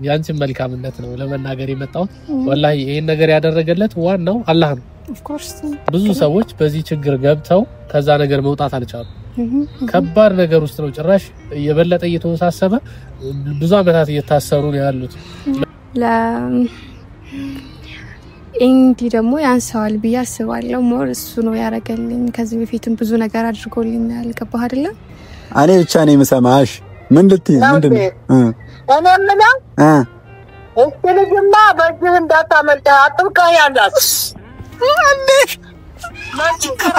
ያንቺን መልካምነት ነው ለመናገር የመጣው ወላሂ ይሄን ነገር ያደረገለት ዋናው አላህ ነው of course ብዙ ሰዎች በዚህ ችግር ገብተው ከዛ ነገር መውጣት አልቻሉም ከባድ ነገር ውስጥ ነው ጭራሽ የበለጠ እየተወሳሰበ ብዙ አመታት እየታሰሩ ነው ያሉት እንዲ ደግሞ ያንሳዋል በያስባለው ሞር እሱ ነው ያረጋልኝ ከዚህ በፊትም ብዙ ነገር አድርጎልኛል ገባህ አይደለ እኔ ብቻ ነኝ መሰማሽ ምን ልትይ ምንድነው እኔ ምንም እስኪ ልጅማ በዚህ እንዳታመልጣ አጥብቀህ ያንዳት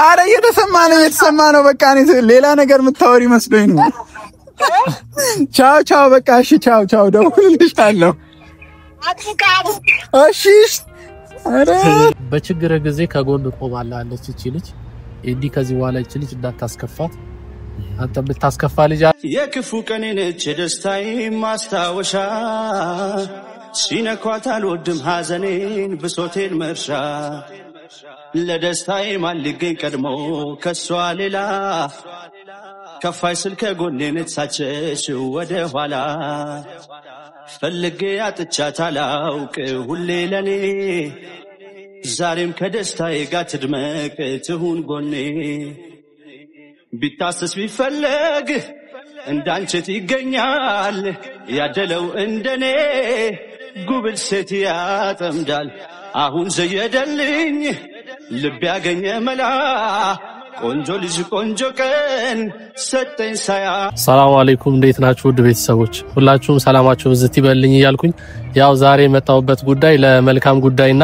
አረ የተሰማ ነው በቃ እኔ ሌላ ነገር ምታወሪ መስሎኝ ነው ቻው በቃ እሺ ቻው ደውልልሻለሁ እሺ አረ በችግር ጊዜ ከጎን ቆማለች እቺ ልጅ እንዲ ከዚህ በኋላ እቺ ልጅ እንዳታስከፋት አንተ ብታስከፋ ልጅ የክፉ ቀኔ ነች ደስታዬ ማስታወሻ ሲነኳት አልወድም ሐዘኔን ብሶቴን መርሻ ለደስታዬ ማልገኝ ቀድሞ ከሷ ሌላ ከፋይ ስልከ ጎኔ ነሳቸሽ ወደ ኋላ ፈልጌ አጥቻት አላውቅ ሁሌ ለኔ ዛሬም ከደስታዬ ጋር ትድመቅ ትሁን ጎኔ ቢታሰስ ቢፈለግ እንዳንቺት ይገኛል ያደለው እንደኔ ጉብል ሴት ያጠምዳል አሁን ዘየደልኝ ልብ ያገኘ መላ ቆንጆ ልጅ ቆንጆ ቀን ሰጠኝ ሳያ ሰላም አለይኩም እንዴት ናችሁ ውድ ቤተሰቦች ሁላችሁም ሰላማችሁ ብዝት ይበልኝ ይያልኩኝ ያው ዛሬ መጣውበት ጉዳይ ለመልካም ጉዳይና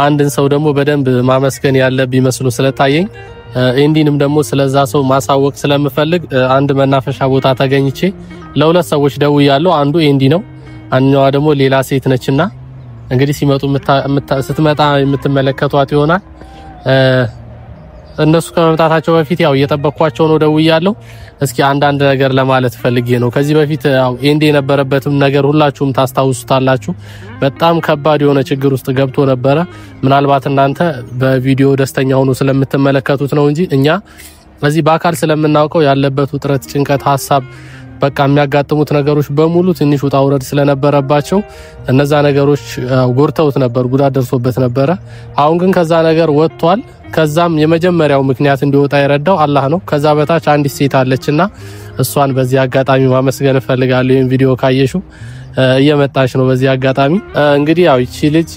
አንድን ሰው ደግሞ በደንብ ማመስገን ያለብኝ መስሎ ስለታየኝ እንዲንም ደግሞ ስለዛ ሰው ማሳወቅ ስለምፈልግ አንድ መናፈሻ ቦታ ተገኝቼ ለሁለት ሰዎች ደውያለሁ አንዱ እንዲ ነው አንኛዋ ደግሞ ሌላ ሴት ነችና እንግዲህ ሲመጡ ስትመጣ የምትመለከቷት ይሆናል እነሱ ከመምጣታቸው በፊት ያው እየተጠበቅኳቸው ነው ደውያለሁ እስኪ አንዳንድ ነገር ለማለት ፈልጌ ነው ከዚህ በፊት ያው እንዲ የነበረበትም ነገር ሁላችሁም ታስታውሱታላችሁ በጣም ከባድ የሆነ ችግር ውስጥ ገብቶ ነበር ምናልባት እናንተ በቪዲዮ ደስተኛ ሆኖ ስለምትመለከቱት ነው እንጂ እኛ እዚህ በአካል ስለምናውቀው ያለበት ውጥረት ጭንቀት ሐሳብ በቃ የሚያጋጥሙት ነገሮች በሙሉ ትንሽ ውጣውረድ ስለነበረባቸው እነዛ ነገሮች ጎርተውት ነበር ጉዳት ደርሶበት ነበር አሁን ግን ከዛ ነገር ወጥቷል ከዛም የመጀመሪያው ምክንያት እንዲወጣ ይረዳው አላህ ነው ከዛ በታች አንዲት ሴት አለችና እሷን በዚህ አጋጣሚ ማመስገን ፈልጋለሁ ይሄን ቪዲዮ ካየሹ እየመጣች ነው በዚህ አጋጣሚ እንግዲህ ያው እቺ ልጅ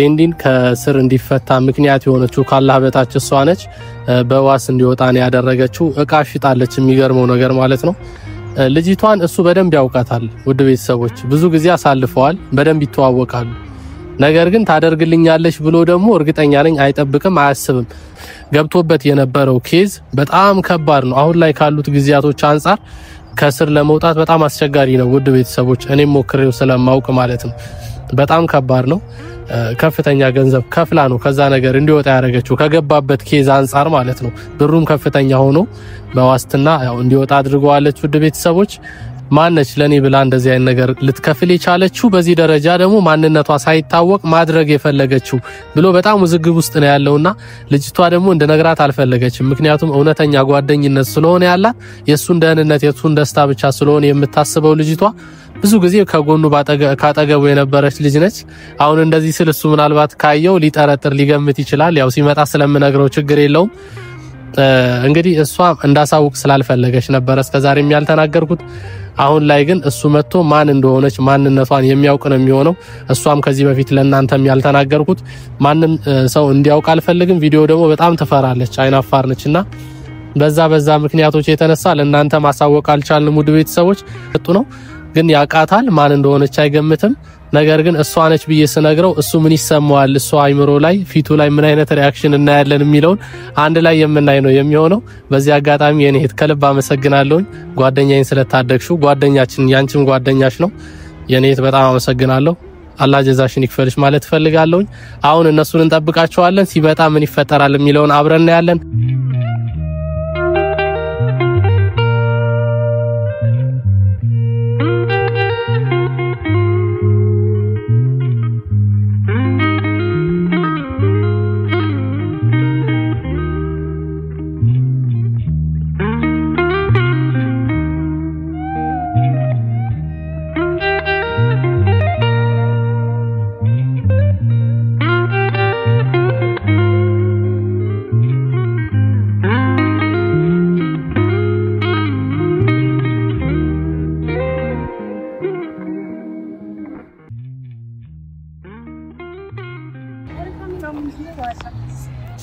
ኤንዲን ከስር እንዲፈታ ምክንያት የሆነችው ካላህ በታች እሷ ነች በዋስ እንዲወጣ ነው ያደረገችው እቃ ሽጣለች የሚገርመው ነገር ማለት ነው ልጅቷን እሱ በደንብ ያውቃታል ውድ ቤተሰቦች ብዙ ጊዜ አሳልፈዋል በደንብ ይተዋወቃሉ ነገር ግን ታደርግልኛለሽ ብሎ ደግሞ እርግጠኛ ነኝ አይጠብቅም አያስብም ገብቶበት የነበረው ኬዝ በጣም ከባድ ነው አሁን ላይ ካሉት ጊዜያቶች አንፃር ከስር ለመውጣት በጣም አስቸጋሪ ነው ውድ ቤተሰቦች እኔም ሞክሬው ስለማውቅ ማለት ነው በጣም ከባድ ነው ከፍተኛ ገንዘብ ከፍላ ነው ከዛ ነገር እንዲወጣ ያደረገችው ከገባበት ኬዝ አንፃር ማለት ነው ብሩም ከፍተኛ ሆኖ በዋስትና ያው እንዲወጣ አድርገዋለች ውድ ቤተሰቦች ማነች ለኔ ብላ እንደዚህ አይነት ነገር ልትከፍል የቻለችው በዚህ ደረጃ ደግሞ ማንነቷ ሳይታወቅ ማድረግ የፈለገችው ብሎ በጣም ውዝግብ ውስጥ ነው ያለውና ልጅቷ ደግሞ እንደነግራት አልፈለገችም ምክንያቱም እውነተኛ ጓደኝነት ስለሆነ ያላት የሱን ደህንነት የሱን ደስታ ብቻ ስለሆነ የምታስበው ልጅቷ ብዙ ጊዜ ከጎኑ ካጠገቡ የነበረች ልጅ ነች አሁን እንደዚህ ስለሱ ምናልባት ካየው ሊጠረጥር ሊገምት ይችላል ያው ሲመጣ ስለምነግረው ችግር የለውም እንግዲህ እሷ እንዳሳውቅ ስላልፈለገች ነበር እስከዛሬም ያልተናገርኩት አሁን ላይ ግን እሱ መጥቶ ማን እንደሆነች ማንነቷን የሚያውቅ ነው የሚሆነው እሷም ከዚህ በፊት ለእናንተም ያልተናገርኩት ማንንም ሰው እንዲያውቅ አልፈልግም ቪዲዮ ደግሞ በጣም ተፈራለች አይናፋር ነችና በዛ ምክንያቶች የተነሳ ለእናንተ ማሳወቅ አልቻልንም ውድ ቤተሰቦች እጡ ነው ግን ያቃታል ማን እንደሆነች አይገምትም ነገር ግን እሷ ነች ብዬ ስነግረው እሱ ምን ይሰማዋል እሷ አይምሮ ላይ ፊቱ ላይ ምን አይነት ሪአክሽን እናያለን የሚለው አንድ ላይ የምናይ ነው የሚሆነው በዚህ አጋጣሚ የኔ እህት ከልብ አመሰግናለሁ ጓደኛዬን ስለታደግሽው ጓደኛችን ያንቺም ጓደኛሽ ነው የኔ እህት በጣም አመሰግናለሁ አላህ ጀዛሽን ይክፈልሽ ማለት ፈልጋለሁ አሁን እነሱን እንጠብቃቸዋለን ሲመጣ ምን ይፈጠራል የሚለውን አብረን ያለን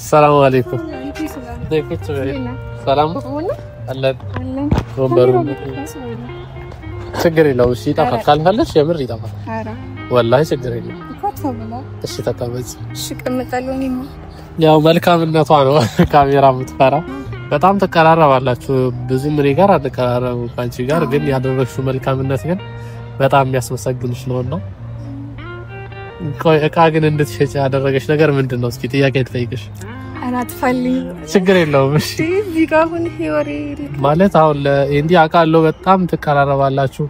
ሰላም አለይኩም ሰላም አለን ወንበሩ ችግር የለውም እሺ ይጣፋል ካልፈለሽ የምር ይጣፋል ወላሂ ችግር የለውም እሺ ተቀመጭ እሺ ቀመጣለሁ ያው መልካምነቷ ነው ካሜራ የምትፈራ በጣም ተቀራረባላችሁ ብዙም እኔ ጋር አትቀራረቡ ካንቺ ጋር ግን ያደረግሽው መልካምነት ግን በጣም የሚያስመሰግንሽ ነውና እቃ ግን እንድትሸጪ ያደረገሽ ነገር ምንድነው እስኪ ጥያቄ ልጠይቅሽ አራጥፋልኝ ችግር የለውም እሺ ዲጋሁን ሄወሪ ማለት አሁን ለእንዲ አቃለው በጣም ተቀራረባላችሁ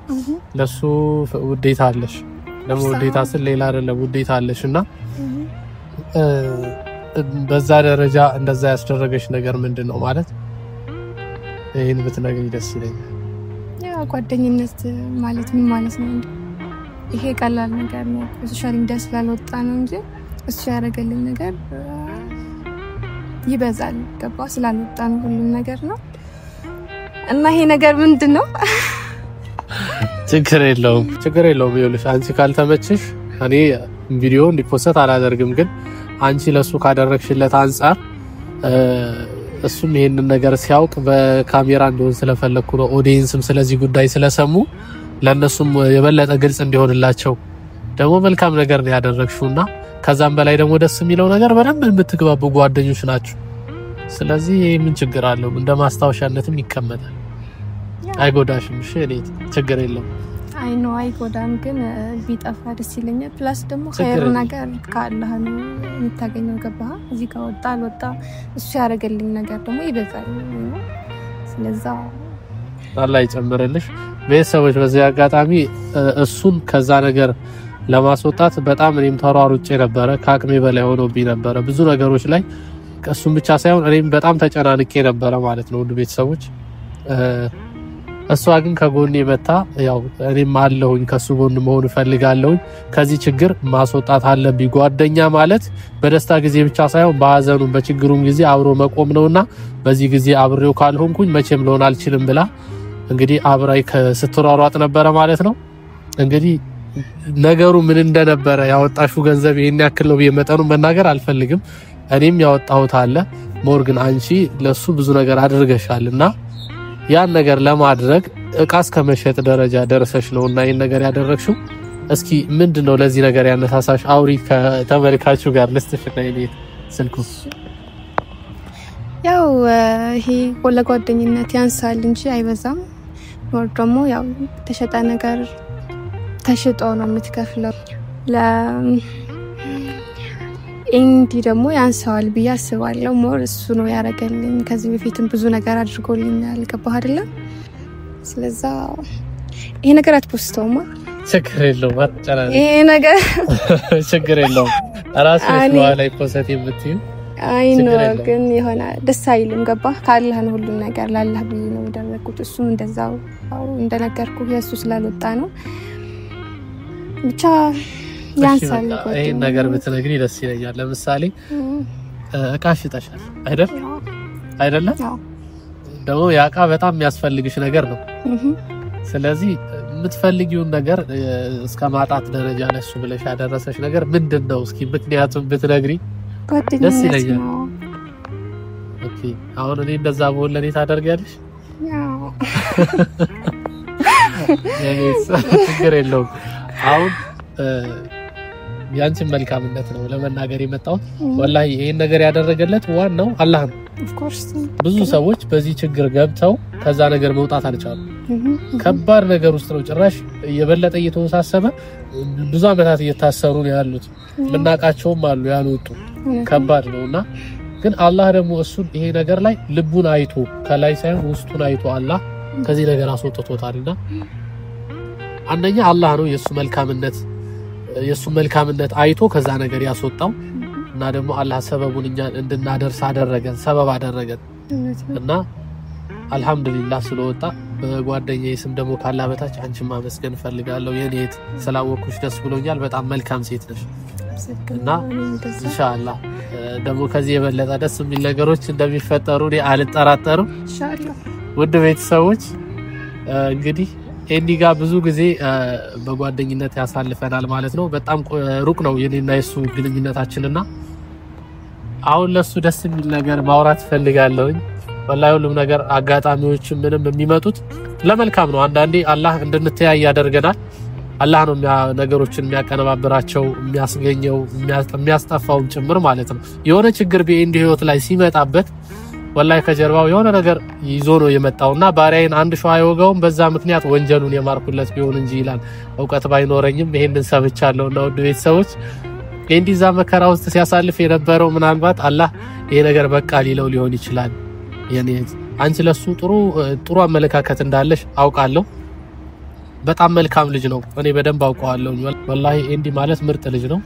ለሱ ውዴታ አለሽ ደግሞ ውዴታ ስለ ሌላ አይደለም ውዴታ አለሽና በዛ ደረጃ እንደዛ ያስደረገሽ ነገር ምንድነው ማለት ይሄን ብትነግሪኝ ደስ ይለኛል ያው ጓደኝነት ማለት ምን ማለት ነው ይሄ ቀላል ነገር ነው ሶሻል ሚዲያ ስላልወጣ ነው እንጂ እሱ ያደረገልኝ ነገር ይበዛል ገባ ስላልወጣ ነው ሁሉም ነገር ነው እና ይሄ ነገር ምንድነው ችግር የለውም ይኸውልሽ አንቺ ካልተመችሽ እኔ ቪዲዮ እንዲፖስት አላደርግም ግን አንቺ ለሱ ካደረግሽለት አንፃር እሱም ይሄንን ነገር ሲያውቅ በካሜራ እንደሆነ ስለፈለኩ ነው ኦዲየንስም ስለዚህ ጉዳይ ስለሰሙ ለነሱም የበለጠ ግልጽ እንዲሆንላቸው ደግሞ መልካም ነገር ነው ያደረግሽውና ከዛም በላይ ደግሞ ደስ የሚለው ነገር በደንብ የምትግባቡ ጓደኞች ናችሁ ስለዚህ ምን ችግር አለው እንደማስታወሻነትም ይቀመጣል አይጎዳሽም እሺ እኔ ችግር የለውም አይ ኖ አይጎዳም ግን ቢጠፋ ደስ ይለኛል ፕላስ ደግሞ ኸይር ነገር ካላህ ነው የምታገኘው ገባህ እዚህ ጋር ወጣ አልወጣ እሱ ያደረገልኝ ነገር ደግሞ ይበዛል ስለዚህ አላህ ይጨምርልሽ ቤተሰቦች በዚህ አጋጣሚ እሱን ከዛ ነገር ለማስወጣት በጣም እኔም ተሯሩጬ ነበር ከአቅሜ በላይ ሆኖብኝ ነበር ብዙ ነገሮች ላይ እሱን ብቻ ሳይሆን እኔም በጣም ተጨናንቄ ነበር ማለት ነው ቤተሰቦች እሷ ግን ከጎኔ መጣ ያው እኔም አለሁኝ ከሱ ጎን መሆን ፈልጋለሁ ከዚህ ችግር ማስወጣት አለብኝ ጓደኛ ማለት በደስታ ጊዜ ብቻ ሳይሆን በሐዘኑም በችግሩም ጊዜ አብሮ መቆም ነውና በዚህ ጊዜ አብሬው ካልሆንኩኝ መቼም ልሆን አልችልም ብላ እንግዲህ አብራይ ከስትሯሯጥ ነበር ማለት ነው እንግዲህ ነገሩ ምን እንደነበረ ያወጣሽው ገንዘብ ይሄን ያክል ነው በመጠኑ መናገር አልፈልግም እኔም ያወጣሁት አለ ሞርግን አንቺ ለሱ ብዙ ነገር አድርገሻልና ያን ነገር ለማድረግ እቃስ ከመሸጥ ደረጃ ደረሰሽ ነውና ይሄን ነገር ያደረግሽው እስኪ ምንድነው ለዚህ ነገር ያነሳሳሽ አውሪ ከተመልካቹ ጋር ለስተሽና ይሄ ስልኩ ያው ይሄ ለጓደኝነት ያንሳል እንጂ አይበዛም ወር ደግሞ ያው ተሸጣ ነገር ተሽጦ ነው የምትከፍለው እንዲ ደግሞ ያንሳዋል ብዬ አስባለሁ ሞር እሱ ነው ያረገልኝ ከዚህ በፊትም ብዙ ነገር አድርጎልኛል ገባህ አይደለ ስለዚህ ይሄ ነገር አትፖስተውማ ችግር የለውም አትጨናነቂ ይሄ ነገር ችግር የለውም ራስሽ ላይ ፖስት የምትዩ አይ ነው ግን የሆነ ደስ አይልም ገባህ ካላህ ነው ሁሉ ነገር ላላህ ብዬ ነው ያደረኩት እሱም እንደዛው እንደነገርኩ የሱ ስላልወጣ ነው ብቻ ያንሳል ይሄ ነገር ብትነግሪ ደስ ይለኛል ለምሳሌ እቃሽ ይጣሻል አይደለ ደግሞ ያቃ በጣም የሚያስፈልግሽ ነገር ነው ስለዚህ የምትፈልጊውን ነገር እስከ ማጣት ደረጃ ለሱ ብለሽ ያደረሰሽ ነገር ምንድነው እስኪ ምክንያቱም ብትነግሪ ደስ ይለኛል ኦኬ አሁን እኔ እንደዛ በሆነ ለኔ ታደርጊያለሽ ያው ችግር የለውም አሁን ያንቺ መልካምነት ነው ለመናገር የመጣው ወላሂ ይሄን ነገር ያደረገለት ዋናው አላህ ነው ኦፍ ኮርስ ብዙ ሰዎች በዚህ ችግር ገብተው ከዛ ነገር መውጣት አልቻሉም ከባድ ነገር ውስጥ ነው ጭራሽ የበለጠ እየተወሳሰበ ብዙ አመታት እየታሰሩ ነው ያሉት ምናቃቸውም አሉ ያልወጡ ከባድ ነውና ግን አላህ ደግሞ እሱን ይሄ ነገር ላይ ልቡን አይቶ ከላይ ሳይሆን ውስጡን አይቶ አላህ ከዚህ ነገር አስወጥቶታልና አንደኛ አላህ ነው የሱ መልካምነት አይቶ ከዛ ነገር ያስወጣው እና ደግሞ አላህ ሰበቡን እኛ እንድናደርስ አደረገን ሰበብ አደረገን እና አልহামዱሊላህ ስለወጣ በጓደኛዬ ስም ደግሞ ካላ በታች አንቺን ማመስገን ፈልጋለሁ የኔት ስላወኩሽ ደስ ብሎኛል በጣም መልካም ሴት ነሽ እና ኢንሻአላህ ደግሞ ከዚህ የበለጠ ደስ የሚል ነገሮች እንደሚፈጠሩ እኔ አልጠራጠርም ኢንሻአላህ ውድ ቤተሰቦች እንግዲህ ኤንዲጋ ብዙ ጊዜ በጓደኝነት ያሳልፈናል ማለት ነው በጣም ሩቅ ነው የኔና የሱ ግንኙነታችንና አሁን ለሱ ደስ የሚል ነገር ማውራት ፈልጋለሁኝ ወላሂ ሁሉም ነገር አጋጣሚዎች ምንም የሚመጡት ለመልካም ነው አንዳንዴ አላህ እንድንተያይ ያደርገናል አላህ ነው ነገሮችን የሚያቀነባብራቸው የሚያስገኘው የሚያስጠፋውም ጭምር ማለት ነው የሆነ ችግር በእንዲ ህይወት ላይ ሲመጣበት ወላሂ ከጀርባው የሆነ ነገር ይዞ ነው የመጣውና ባሪያዬን አንድ ሸው አይወጋውም በዛ ምክንያት ወንጀሉን የማርኩለት ቢሆን እንጂ ይላል ዕውቀት ባይኖረኝም ይሄንን ሰብቻለሁና ወድ ቤተሰቦች እንዲዛ መከራ ውስጥ ሲያሳልፍ የነበረው ምናልባት አላህ ይሄ ነገር በቃ ሊለው ሊሆን ይችላል የኔ አንቺ ለሱ ጥሩ አመለካከት እንዳለሽ አውቃለሁ በጣም መልካም ልጅ ነው እኔ በደንብ አውቀዋለሁ ወላሂ እንዲ ማለት ምርጥ ልጅ ነው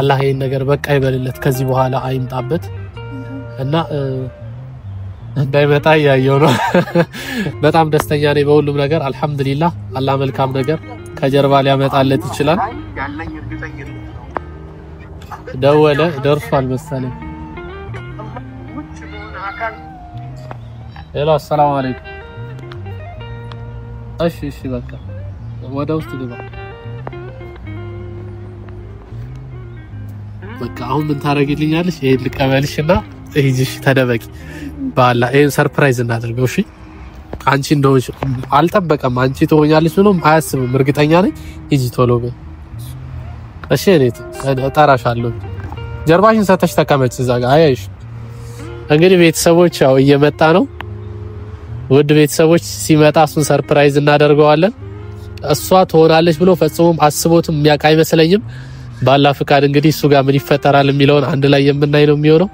አላህ ይሄን ነገር በቃ ይበልለት ከዚህ በኋላ አይምጣበት እና እንዳይመጣ ያየው ነው በጣም ደስተኛ ነኝ በሁሉም ነገር አልহামዱሊላህ አላህ መልካም ነገር ከጀርባ ሊያመጣለት ይችላል ደወለ ደርሷል መሰለኝ ሄሎ ሰላም አለይኩም እሺ በቃ ወደ ውስጥ ግባ በቃ አሁን ምን ታረጋግልኛለሽ ይሄን ልቀበልሽና እሺ ተደበቂ ባላ ይሄን ሰርፕራይዝ እናድርገው እሺ አንቺ እንደሆነሽ አልጠበቀም አንቺ ትሆኛለሽ ነው አያስብም እርግጠኛ ነኝ ሂጂ ቶሎ በይ እሺ እኔ እጠራሻለሁ ጀርባሽን ሰተሽ ተቀመጭ እዛ ጋር አይሽ እንግዲህ ቤተሰቦች ያው እየመጣ ነው ወድ ቤተሰቦች ሲመጣ እሱን ሰርፕራይዝ እናደርገዋለን እሷ ትሆናለች ብሎ ፈጽሞም አስቦትም የሚያውቅ አይመስለኝም ባላ ፍቃድ እንግዲህ እሱ ጋር ምን ይፈጠራል የሚለውን አንድ ላይ የምናይ ነው የሚሆነው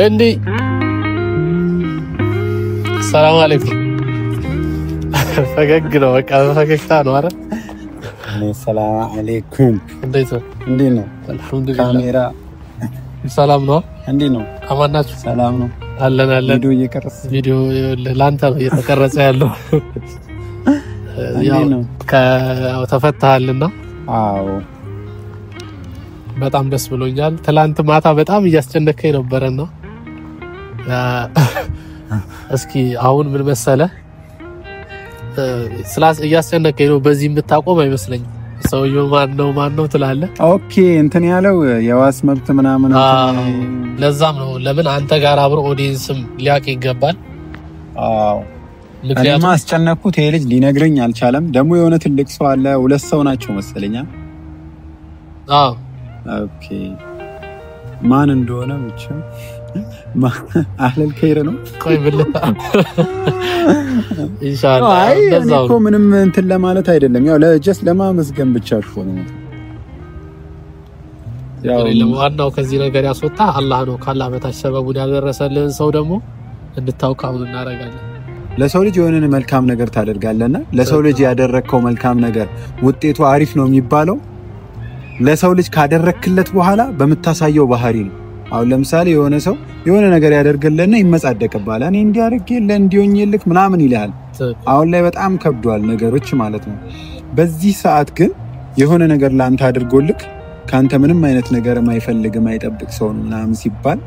እንዴ ሰላም አለይኩም ፈገግ ነው በቃ ፈገግታ ነው አይደል ሰላም አለይኩም እንዴት ነው አልহামዱሊላህ ካሜራ ሰላም ነው እንዴት ነው አማናችሁ ሰላም ነው አለን ቪዲዮ እየቀረጽ ቪዲዮ ላንተ ነው እየተቀረጸ ያለው ያው ከተፈታልና አዎ በጣም ደስ ብሎኛል ትላንት ማታ በጣም እያስጨነቀኝ ነበርና እስኪ አሁን ምን መሰለ ስላስ እያስጨነቀኝ ነው በዚህ የምታቆም አይመስለኝም ሰውየው ማን ነው ትላለህ ኦኬ እንትን ያለው የዋስ መብት ምናምን ለዛም ነው ለምን አንተ ጋር አብሮ ኦዲየንስም ሊያቅ ይገባል አዎ ለምን ማስጨነቁት ይሄ ልጅ ሊነግረኝ አልቻለም ደግሞ የሆነ ትልቅ ሰው አለ ሁለት ሰው ናቸው መሰለኛ አዎ ኦኬ ማን እንደሆነ ብቻ አህለል ከይረ ነው ቆይ ብለታ ኢንሻአላህ እንደዛው እኮ ምንም እንትን ለማለት አይደለም ያው ለጀስ ለማመስገን ብቻ ነው ያው ለዋናው ከዚህ ነገር ያስወጣ አላህ ነው ካላ በታች ሰበቡን ያደረሰልን ሰው ደግሞ እንድታውቃው እናረጋለን ለሰው ልጅ የሆነ መልካም ነገር ታደርጋለና ለሰው ልጅ ያደረከው መልካም ነገር ውጤቱ አሪፍ ነው የሚባለው ለሰው ልጅ ካደረክለት በኋላ በመታሳየው ባህሪ ነው አሁን ለምሳሌ የሆነ ሰው የሆነ ነገር ያደርግልህና ይመጻደቅባል እኔ እንዲያርግልህ እንዲሆኝልክ ምናምን ይላል አሁን ላይ በጣም ከብዷል ነገሮች ማለት ነው በዚህ ሰዓት ግን የሆነ ነገር ላንተ አድርጎልክ ካንተ ምንም አይነት ነገር ማይፈልግ ማይጠብቅ ሰው ነው ምናምን ሲባል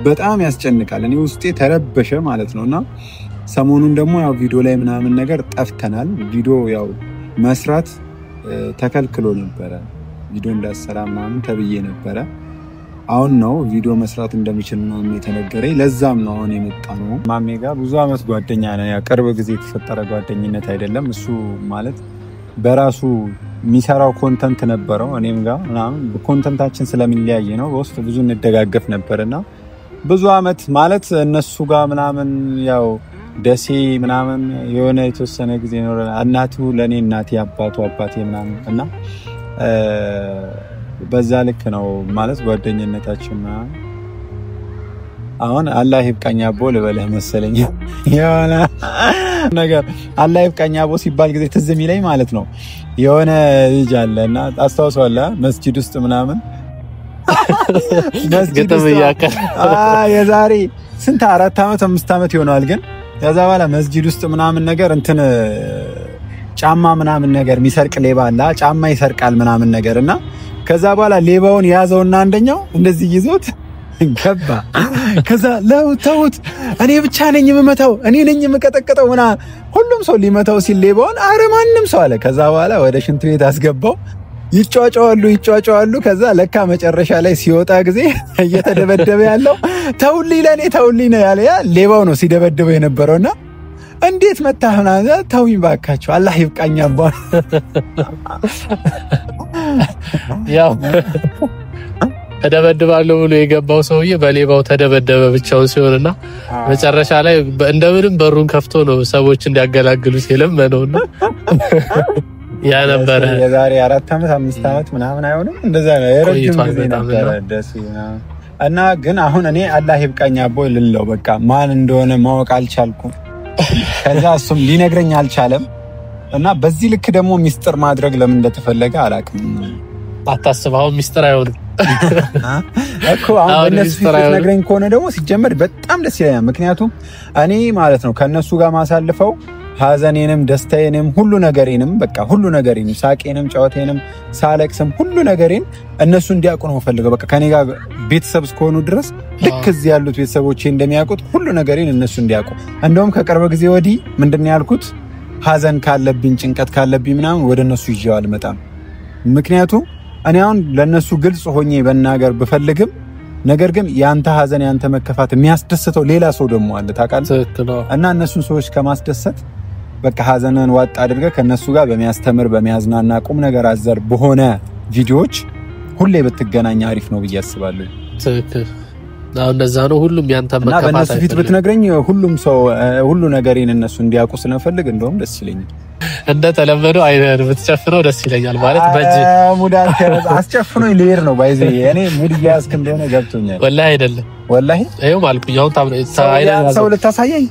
በጣም ያስጨንቃል እኔ ውስጤ ተረበሸ ማለት ነውና ሰሞኑን ደግሞ ያው ቪዲዮ ላይ ምናምን ነገር ጠፍተናል ቪዲዮ ያው መስራት ተከልክሎ ነበር ቪዲዮ እንዳሰራ ምናምን ተብዬ ነበር አሁን ነው ቪዲዮ መስራት እንደሚችል ነው የተነገረኝ ለዛም ነው አሁን የመጣነው ማሜ ጋር ብዙ አመት ጓደኛ ነን ያ ቅርብ ጊዜ የተፈጠረ ጓደኝነት አይደለም እሱ ማለት በራሱ የሚሰራው ኮንተንት ነበረው እኔም ጋር ምናምን ኮንተንታችን ስለሚለያየ ነው በውስጥ ብዙ እንደጋገፍ ነበርና ብዙ አመት ማለት እነሱ ጋር ምናምን ያው ደሴ ምናምን የሆነ የተወሰነ ጊዜ ነው እናቱ ለኔ እናቴ አባቴ ምናምን እና በዛ ልክ ነው ማለት ጓደኝነታችን አሁን አላህ ይብቃኛቦ ልበልህ መሰለኝ የሆነ ነገር አላህ ይብቃኛቦ ሲባል ጊዜ ትዝ የሚለኝ ማለት ነው የሆነ ልጅ አለና አስተዋውሰዋለሁ መስጂድ ውስጥ ምናምን መስጂድ ውስጥ የዛሬ ስንት 4 አመት 5 አመት ይሆናል ግን ከዛ በኋላ መስጂድ ውስጥ ምናምን ነገር እንትን ጫማ ምናምን ነገር የሚሰርቅ ሌባ አለ ጫማ ይሰርቃል ምናምን ነገርና ከዛ በኋላ ሌባውን ያዘውና አንደኛው እንደዚህ ይዞት ገባ። ከዛ ለውተውት እኔ ብቻ ነኝ የምመታው እኔ ነኝ የምቀጠቅጠው እና ሁሉም ሰው ሊመታው ሲል ሌባውን አረ ማንም ሰው አለ። ከዛ በኋላ ወደ ሽንት ቤት አስገባው። ይጫጫዋሉ። ከዛ ለካ መጨረሻ ላይ ሲወጣ ጊዜ እየተደበደበ ያለው ተውልኝ ለኔ ተውልኝ ነው ያለ ያ ሌባው ነው ሲደበደበው የነበረውና እንዴት መታህና ተውኝ ባካችሁ አላህ ይብቃኛ አባ ያው ተደበደባለሁ ብሎ የገባው ሰውዬ በሌባው ተደበደበ ብቻውን ሲሆንና መጨረሻ ላይ እንደምንም በሩን ከፍቶ ነው ሰዎች እንዲያገላግሉት የለመነውና ያ ነበር የዛሬ 4 ዓመት 5 ዓመት ምናምን አይሆንም እንደዛ ነው የረጅም ጊዜ ነበር ደስና እና ግን አሁን እኔ አላህ ይብቃኛ አቦ ልለው በቃ ማን እንደሆነ ማወቅ አልቻልኩም። ከዛ እሱም ሊነግረኝ አልቻለም እና በዚህ ልክ ደግሞ ሚስጥር ማድረግ ለምን እንደተፈለገ አላውቅም። አታስበው ሚስጥር አይሆንም እኮ አሁን እነሱ ነግረኝ ከሆነ ደግሞ ሲጀመር በጣም ደስ ይለኛል። ምክንያቱም እኔ ማለት ነው ከነሱ ጋር ማሳልፈው ሀዘኔንም ደስታዬንም ሁሉ ነገሬንም በቃ ሁሉ ነገሬንም ሳቄንም ጨዋታዬንም ሳለቅስም ሁሉ ነገሬን እነሱ እንዲያውቁ ነው ፈልገው በቃ ከኔ ጋር ቤተሰብ እስከሆኑ ድረስ ልክ እዚህ ያሉት ቤተሰቦቼ እንደሚያውቁት ሁሉ ነገሬን እነሱ እንዲያውቁ። እንደውም ከቅርብ ጊዜ ወዲህ ምንድነው ያልኩት ሀዘን ካለብኝ ጭንቀት ካለብኝ ምናምን ወደ እነሱ ይዤው አልመጣም። ምክንያቱም እኔ አሁን ለነሱ ግልጽ ሆኜ በእናገር ብፈልግም ነገር ግን ያንተ ሀዘን ያንተ መከፋት የሚያስደስተው ሌላ ሰው ደግሞ አለ ታውቃለህ። እና እነሱን ሰዎች ከማስደሰት በቃ ሀዘንን ዋጥ አድርገህ ከነሱ ጋር በሚያስተምር በሚያዝናና ቁም ነገር አዘር በሆነ ቪዲዮዎች ሁሌ ብትገናኝ አሪፍ ነው ብዬ አስባለሁ። ትክክል ነው እንደዛ ነው። ሁሉም ያንተ መከፋት እና በእነሱ ፊት ብትነግረኝ ሁሉም ሰው ሁሉ ነገሬን እነሱ እንዲያውቁ ስለፈልግ እንደውም ደስ ይለኛል። እንደተለመደው አይደል ብትጨፍነው ደስ ይለኛል ማለት በእጅ ሙዳት አስጨፍኖኝ ልሄድ ነው ባይዘ እኔ ሙድ ያስክ እንደሆነ ገብቶኛል። ወላሂ አይደለም ወላሂ አይው ማልኩኝ አሁን ሰው ልታሳየኝ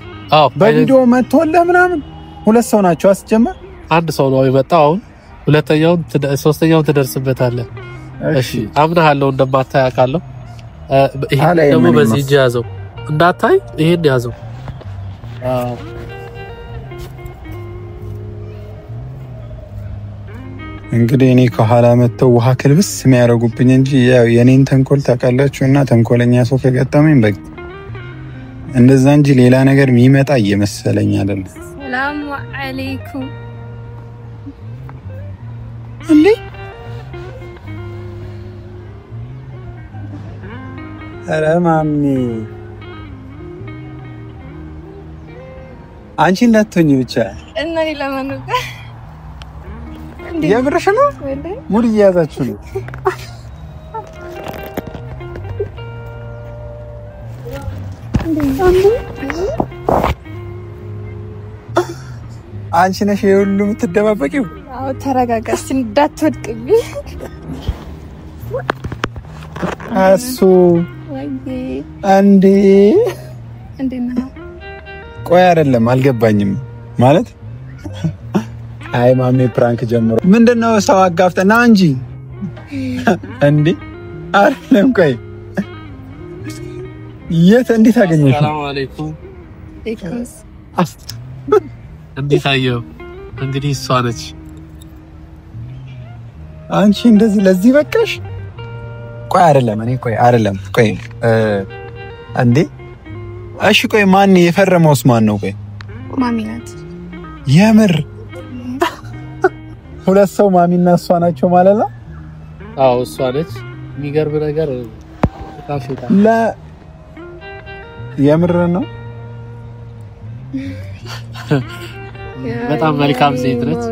በቪዲዮ መጥቶልህ ምናምን ሁለት ሰው ናቸው አስጀመር አንድ ሰው ነው የመጣው አሁን ሁለተኛው ሶስተኛው ትደርስበታለህ። እሺ አምናለሁ እንደማታይ አውቃለሁ። ይሄ ደግሞ በዚህ እጅ ያዘው እንዳታይ ይሄን ያዘው። እንግዲህ እኔ ከኋላ መተው ውሃ ክልብስ የሚያረጉብኝ እንጂ ያው የኔን ተንኮል ታውቃላችሁና ተንኮለኛ ሰው ከገጠመኝ በቃ እንደዛ እንጂ ሌላ ነገር የሚመጣ እየመሰለኝ አይደለም። ሰላም አለይኩም እንዴ ኧረ ማሚ አንቺ እንዳትሆኚ ብቻ እና ለማን ነው የምርሽ ነው ሙድ እያያዛችሁ ነው። አንቺ ነሽ ሁሉ የምትደባበቂው? አዎ ተረጋጋሽ እንዳትወድቅብኝ። እሱ አንዴ እንዴና ቆይ አይደለም አልገባኝም ማለት አይ ማሜ ፕራንክ ጀምሮ ምንድነው ሰው አጋፍተና እንጂ እንዴ አይደለም ቆይ የት እንዴት አገኘሽ? ሰላም አለይኩም ኤክስ እንዴት አየው? እንግዲህ እሷ ነች። አንቺ እንደዚህ ለዚህ በቃሽ? ቆይ አይደለም እኔ ቆይ አይደለም ቆይ እንዴ እሺ ቆይ ማን የፈረመውስ ማን ነው? ቆይ ማሚ ናት። የምር ሁለት ሰው ማሚና እሷ ናቸው ማለት ነው? አዎ እሷ ነች። የሚገርም ነገር ታሽታ የምር ነው። በጣም መልካም ሴት ነች።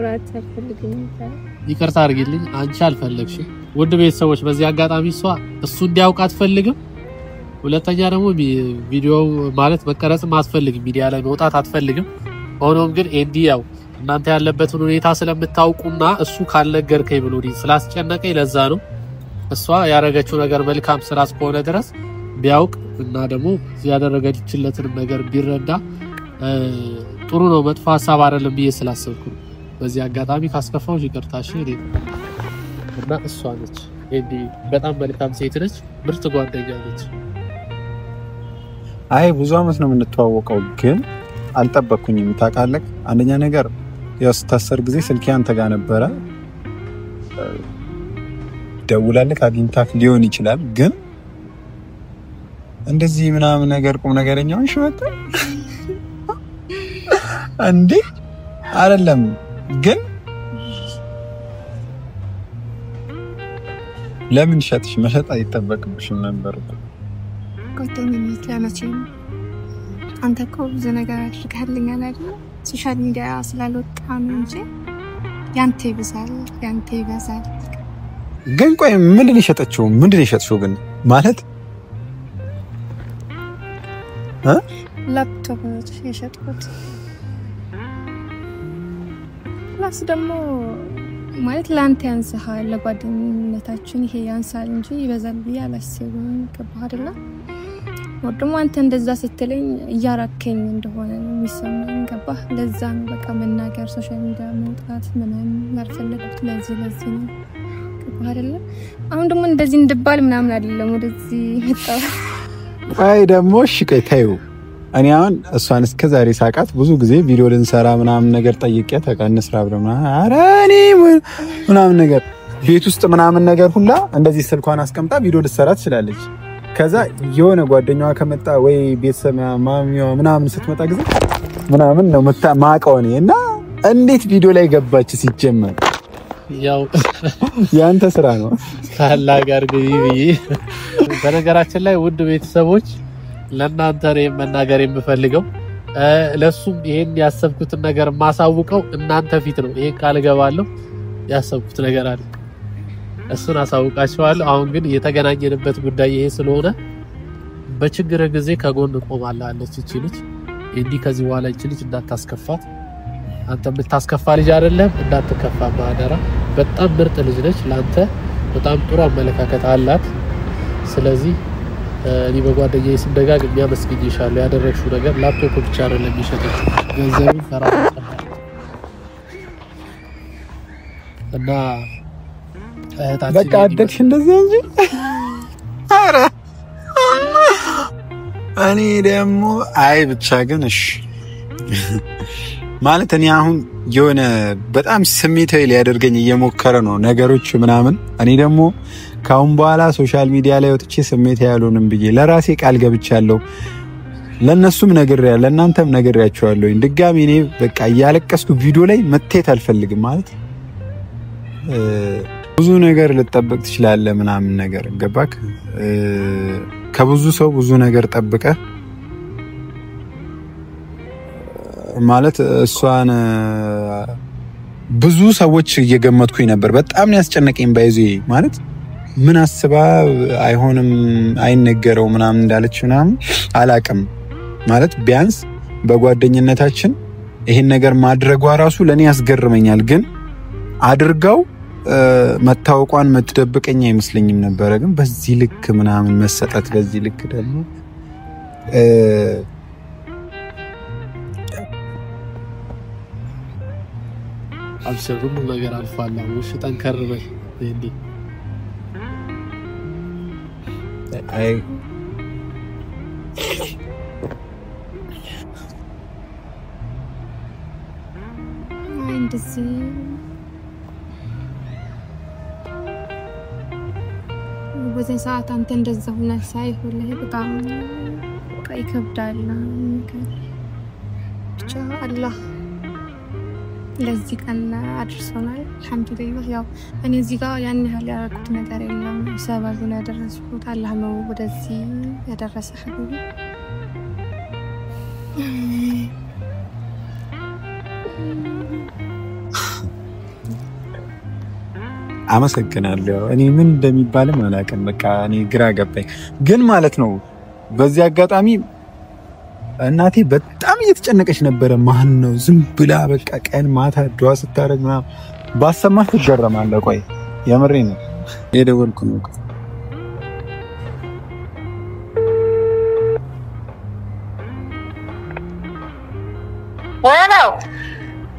ይቅርታ አድርጊልኝ አንቺ አልፈለግሽም። ውድ ቤተሰቦች በዚህ አጋጣሚ እሱ እንዲያውቅ አትፈልግም። ሁለተኛ ደግሞ ቪዲዮ ማለት መቀረጽም አትፈልግም፣ ሚዲያ ላይ መውጣት አትፈልግም። ሆኖም ግን ኤንዲ ያው እናንተ ያለበትን ሁኔታ ስለምታውቁና እሱ ካልነገርከኝ ብሎ ስላስጨነቀኝ ለዛ ነው። እሷ ያደረገችው ነገር መልካም ስራ እስከሆነ ድረስ ቢያውቅ እና ደግሞ ያደረገችለትን ነገር ቢረዳ ጥሩ ነው። መጥፎ ሐሳብ አይደለም ብዬ ስላሰብኩ በዚህ አጋጣሚ ካስከፋውሽ ይቅርታሽ። እና እሷ ነች ኤንዲ በጣም መልካም ሴት ነች፣ ምርጥ ጓደኛ ነች። አይ ብዙ አመት ነው የምንተዋወቀው ግን አልጠበቅኩኝም ታውቃለህ። አንደኛ ነገር ያው ስታሰር ጊዜ ስልኬ አንተ ጋር ነበረ። ደውላለህ አግኝታክ ሊሆን ይችላል ግን እንደዚህ ምናምን ነገር ቁም ነገረኛው ሽወጣ እንዴ አይደለም ግን ለምን ሸጥሽ መሸጥ አይተበቅብሽም ነበር ጓደኝነት ለመቼም አንተ እኮ ብዙ ነገር አድርገህልኛል አይደል ሶሻል ሚዲያ ስላልወጣ ነው እንጂ ያንተ ይበዛል ግን ቆይ ምንድን የሸጥሽው ግን ማለት ላፕቶፕ የሸጥኩት ፕላስ ደግሞ ማለት ላንተ ያንሳል ለጓደኝነታችን ይሄ ያንሳል እንጂ ይበዛል ብዬ አላስብም ገባህ አይደል ወደሞ አንተ እንደዛ ስትለኝ እያራከኝ እንደሆነ ነው የሚሰማኝ ገባህ ለዛ ነው በቃ መናገር ሶሻል ሚዲያ መውጣት ምናምን ያልፈለኩት ለዚህ ነው ገባህ አይደል አሁን ደግሞ እንደዚህ እንድባል ምናምን አይደለም ወደዚህ መጣው አይ ደግሞ እሺ ከታዩ እኔ አሁን እሷን እስከዛሬ ሳቃት ብዙ ጊዜ ቪዲዮ ልንሰራ ምናምን ነገር ጠይቄ ተቀንስራ ብለና አረ እኔ ምናምን ነገር ቤት ውስጥ ምናምን ነገር ሁላ እንደዚህ ስልኳን አስቀምጣ ቪዲዮ ልትሰራ ትችላለች ከዛ የሆነ ጓደኛዋ ከመጣ ወይ ቤተሰብ ማሚዋ ምናምን ስትመጣ ጊዜ ምናምን ነው ማቀውኔ እና እንዴት ቪዲዮ ላይ ገባች ሲጀመር ያው ያንተ ስራ ነው ታላጋር ግቢ በነገራችን ላይ ውድ ቤተሰቦች ለናንተ መናገር የምፈልገው ለሱም ይሄን ያሰብኩትን ነገር ማሳውቀው እናንተ ፊት ነው ይሄን ቃል ገባለሁ ያሰብኩት ነገር አለ እሱን አሳውቃችኋለሁ አሁን ግን የተገናኘንበት ጉዳይ ይሄ ስለሆነ በችግር ጊዜ ከጎን ቆማላለች እቺ ልጅ እንዲህ ከዚህ በኋላ እቺ ልጅ እንዳታስከፋት አንተ የምታስከፋ ልጅ አይደለም እንዳትከፋ ማደራ በጣም ምርጥ ልጅ ነች ላንተ በጣም ጥሩ አመለካከት አላት ስለዚህ እኔ በጓደኛዬ ስም ደጋግሜ አመስግኜሻለሁ ያደረግሽው ነገር ላፕቶፕ ብቻ አይደለም የሚሸጠው ገንዘብ ፈራው እና በቃ አደግሽ እንደዚህ እንጂ አረ እኔ ደግሞ አይ ብቻ ግን እሺ ማለት እኔ አሁን የሆነ በጣም ስሜታዊ ሊያደርገኝ እየሞከረ ነው ነገሮች ምናምን እኔ ደግሞ ካሁን በኋላ ሶሻል ሚዲያ ላይ ወጥቼ ስሜታዊ ያልሆንም ብዬ ለራሴ ቃል ገብቻለሁ ለነሱም ነግሬያለሁ ለእናንተም ነግሬያችኋለሁ ድጋሚ እኔ በቃ ያለቀስኩ ቪዲዮ ላይ መተት አልፈልግም ማለት ብዙ ነገር ልጠብቅ ትችላለህ ምናምን ነገር ገባክ ከብዙ ሰው ብዙ ነገር ጠብቀ ማለት እሷን ብዙ ሰዎች እየገመትኩኝ ነበር በጣም ያስጨነቀኝ ባይዚ ማለት ምን አስባ አይሆንም አይነገረው ምናምን እንዳለች ምናምን አላቅም ማለት ቢያንስ በጓደኝነታችን ይሄን ነገር ማድረጓ ራሱ ለኔ ያስገርመኛል ግን አድርጋው መታወቋን መትደብቀኝ አይመስልኝም ነበር ግን በዚህ ልክ ምናምን መሰጠት በዚህ ልክ ደግሞ አብሽር ሁሉ ነገር አልፏል ወሽ ጠንከርበሽ እንዴ አይ እንደዚህ በዚህ ሰዓት አንተ እንደዛ ሆነ ሳይሆን በጣም ይከብዳል ብቻ አላህ ለዚህ ቀን አድርሶናል አልহামዱሊላህ ያው እኔ እዚህ ጋር ያን ያህል ያደረኩት ነገር የለም ሰበቡን ያደረስኩት አላህ ነው ወደዚህ ያደረሰ ሐቢቢ አመሰግናለሁ እኔ ምን እንደሚባልም አላውቅም በቃ እኔ ግራ ገባኝ ግን ማለት ነው በዚህ አጋጣሚ እናቴ በጣም እየተጨነቀች ነበር ማን ነው ዝም ብላ በቃ ቀን ማታ ዱዓ ስታረግ ነው ባሰማት ትገረማለህ ቆይ የምሬ ነው የደወልኩ ነው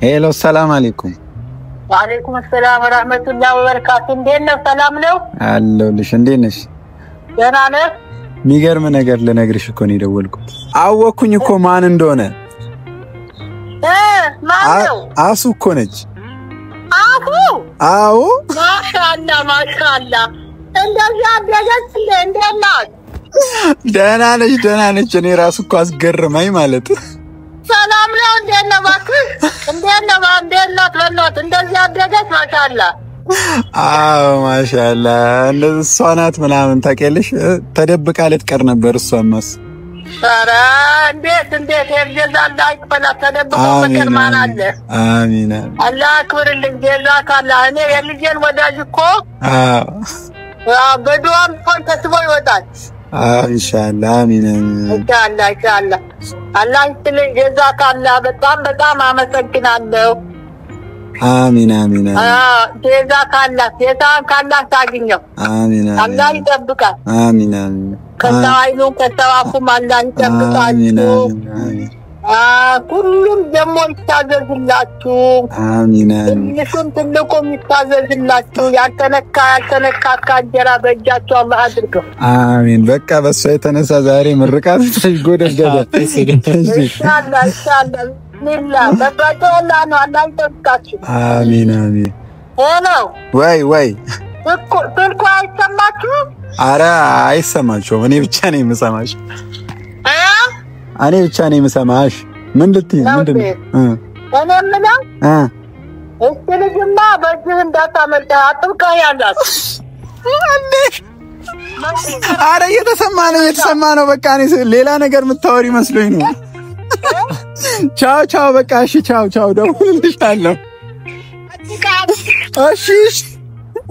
ሄሎ ሰላም አለይኩም ወአለይኩም ሰላም ወራህመቱላሂ ወበረካቱ እንዴት ነው ሰላም ነው አለሁልሽ እንዴት ነሽ ደህና ነህ ሚገርም ነገር ልነግርሽ እኮ ነው የደወልኩት አወኩኝ እኮ ማን እንደሆነ ማን ነው አሱ እኮ ነች አሱ አዎ ማሻአላ እንደዚህ አደረገች እንደናት ደህና ነች። እኔ ራሱ እኮ አስገርመኝ ማለት ሰላም ነው። እንዴት ነው እባክህ? እንዴት ነው በእናትህ እንደዚህ አደገች? ማሻአላ አዎ ማሻአላ። እንደዚህ እሷ ናት ምናምን ታውቂያለሽ። ተደብቃ ልትቀር ነበር እሷማስ። ኧረ እንዴት የርጀዛላ ይክፈላት። ተደብቆ መከር ማን አለ? አሚን አላህ አክብርልኝ። ጀዛካላህ። እኔ የልጄን ወዳጅ እኮ በዱዓም እንኳን ተስቦ ይወጣል። ኢንሻአላህ አሚን ኢንሻአላህ አላህ ይስጥልኝ። ጀዛካላህ። በጣም አመሰግናለሁ። አሚን ጀዛካላህ። ካላህ ታግኘው። አሚን አላህ ይጠብቃል። አሚን ከተዋይሉ ከተዋኩም አላህ ይጠብቃችሁ። ሁሉም ደግሞ ይታዘዝላችሁ። አሚን ትልቁም ይታዘዝላችሁ። ያልተነካ እንጀራ በእጃችሁ አላህ አድርገው። አሚን። በቃ በሷ የተነሳ ዛሬ ምርቃት ተጎደገደ። ኢንሻአላህ ሊላ በባቶላ ነው። አላህ ይጠብቃችሁ። አሚን ሄሎ ወይ ስልኩ አይሰማችሁም? ኧረ አይሰማችሁም። እኔ ብቻ ነኝ የምሰማሽ። ምን ልትይ? ምንድን ነው? እኔ የምለው እስኪ ልጅማ በዚህ እንዳታመልጥ አጥብቀህ ያዛት። ኧረ እየተሰማ ነው። በቃ እኔ ሌላ ነገር የምታወሪ መስሎኝ ነው። ቻው በቃ እሺ፣ ቻው ደውልልሻለሁ። እሺ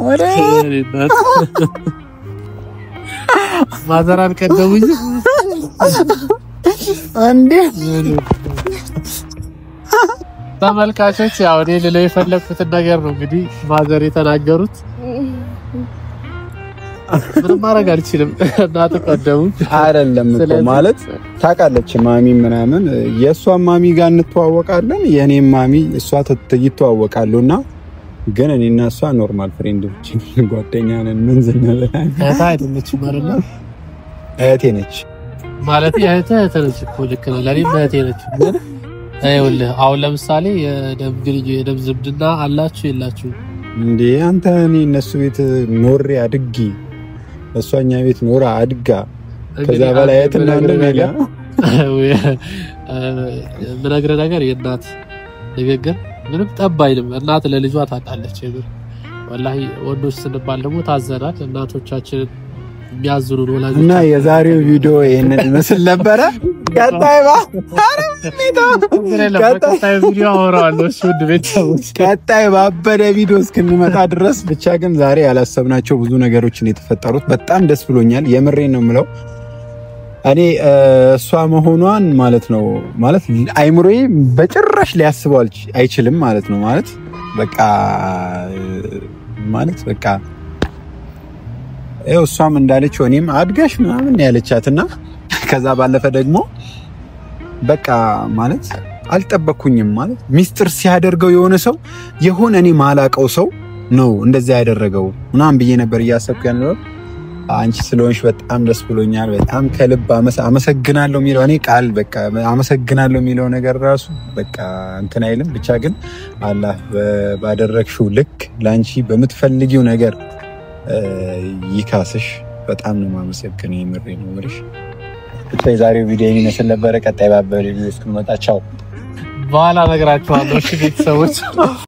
ኧረ ማዘራን ቀደውኝ እንዴ ተመልካቾች፣ ያው እኔ ልለው የፈለኩትን ነገር ነው እንግዲህ ማዘር የተናገሩት። ምንም ማድረግ አልችልም። እናት ቀደሙ አይደለም እኮ ማለት ታውቃለች። ማሚ ምናምን የእሷን ማሚ ጋር እንተዋወቃለን፣ የኔም ማሚ እሷ ይተዋወቃሉና ግን እኔና እሷ ኖርማል ፍሬንዶች ጓደኛ ነን። ምን ዝነበላኝ አይደለች ማለት ነው። እህቴ ነች ማለት እህቴ ነች እኮ ልክ ነው። ለኔ እህቴ ነች። ግን አይውልህ አሁን ለምሳሌ የደም ዝምድና አላችሁ የላችሁ እንዴ? አንተ እኔ እነሱ ቤት ኖሬ አድጌ እሷኛ ቤት ኖራ አድጋ ከዛ በላይ እህትና እንደሚላ ምነግርህ ነገር የእናት ንግግር ምንም ጠብ አይልም። እናት ለልጇ ታጣለች። ወላሂ ወንዶች ስንባል ደግሞ ታዘናል። እናቶቻችን የሚያዝኑ ወላጆች እና የዛሬው ቪዲዮ ይሄንን ይመስል ነበረ። ቀጣይ ባበደ ቪዲዮ እስክንመጣ ድረስ ብቻ ግን ዛሬ ያላሰብናቸው ብዙ ነገሮችን የተፈጠሩት በጣም ደስ ብሎኛል። የምሬን ነው የምለው። እኔ እሷ መሆኗን ማለት ነው ማለት አይምሮዬ በጭራሽ ሊያስበው አይችልም ማለት ነው። ማለት በቃ እሷም እንዳለችው እኔም አድጋሽ ምናምን ያለቻትና ከዛ ባለፈ ደግሞ በቃ ማለት አልጠበኩኝም ማለት ሚስጥር ሲያደርገው የሆነ እኔ ማላቀው ሰው ነው እንደዛ ያደረገው ምናምን ብዬ ነበር እያሰብኩ ያለው። አንቺ ስለሆንሽ በጣም ደስ ብሎኛል። በጣም ከልብ አመሰግናለሁ የሚለው እኔ ቃል በቃ አመሰግናለሁ የሚለው ነገር ራሱ በቃ እንትን አይልም። ብቻ ግን አላህ ባደረግሽው ልክ ላንቺ በምትፈልጊው ነገር ይካስሽ። በጣም ነው ማመሰግነው። የምሬ ነው ወልሽ። ብቻ የዛሬው ቪዲዮ ይመስል ነበር። ቀጣይ ባበረ ቪዲዮ እስክንመጣ ቻው። በኋላ እነግራችኋለሁ። እሺ ቤተሰቦች